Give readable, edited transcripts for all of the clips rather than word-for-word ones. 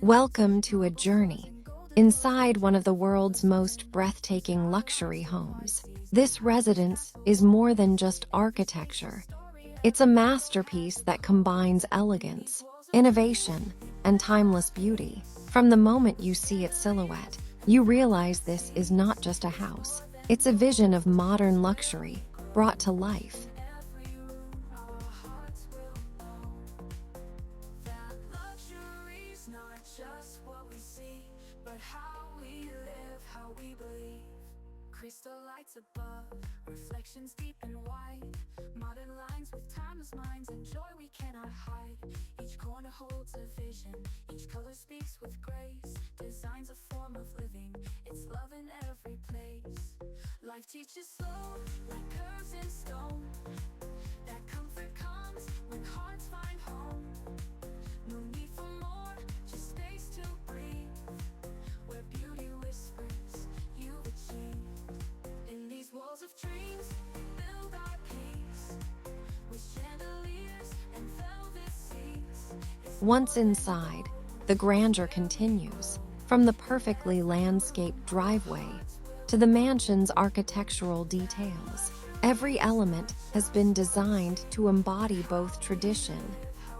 Welcome to a journey inside one of the world's most breathtaking luxury homes. This residence is more than just architecture. It's a masterpiece that combines elegance, innovation, and timeless beauty. From the moment you see its silhouette, you realize this is not just a house. It's a vision of modern luxury brought to life. Crystal lights above, reflections deep and wide. Modern lines with timeless minds and joy we cannot hide. Each corner holds a vision, each color speaks with grace. Design's a form of living, it's love in every place. Life teaches slow, like curves in stone. That comfort comes when hearts find home. No need for more, just space to breathe. Where beauty whispers, you achieve. In these walls of dreams, we build our peace. With chandeliers and velvet seats. Once inside, the grandeur continues. From the perfectly landscaped driveway to the mansion's architectural details, every element has been designed to embody both tradition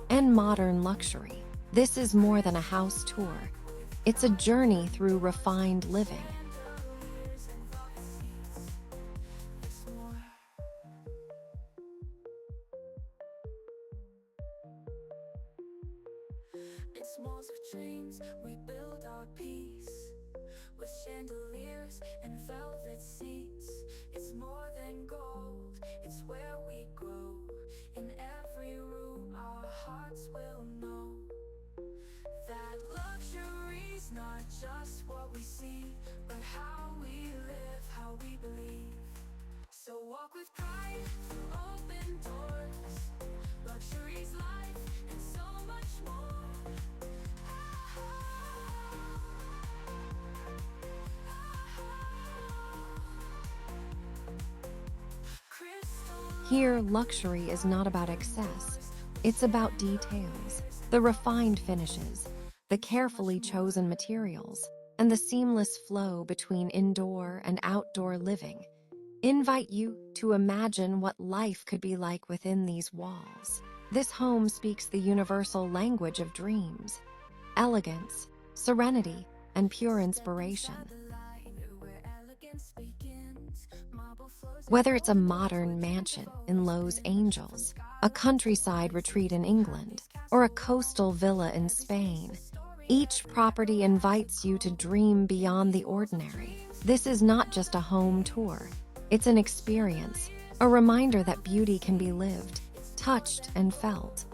and modern luxury. This is more than a house tour. It's a journey through refined living. It's walls of dreams, we build our peace. With chandeliers and velvet seats. It's more than gold, it's where we grow. In every room our hearts will know that luxury's not just what we see, but how we live, how we believe. So walk with pride through open doors. Luxury's life and so much more. Here, luxury is not about excess. It's about details, the refined finishes, the carefully chosen materials, and the seamless flow between indoor and outdoor living. Invite you to imagine what life could be like within these walls. This home speaks the universal language of dreams, elegance, serenity, and pure inspiration. Whether it's a modern mansion in Los Angeles, a countryside retreat in England, or a coastal villa in Spain, each property invites you to dream beyond the ordinary. This is not just a home tour. It's an experience, a reminder that beauty can be lived, touched, and felt.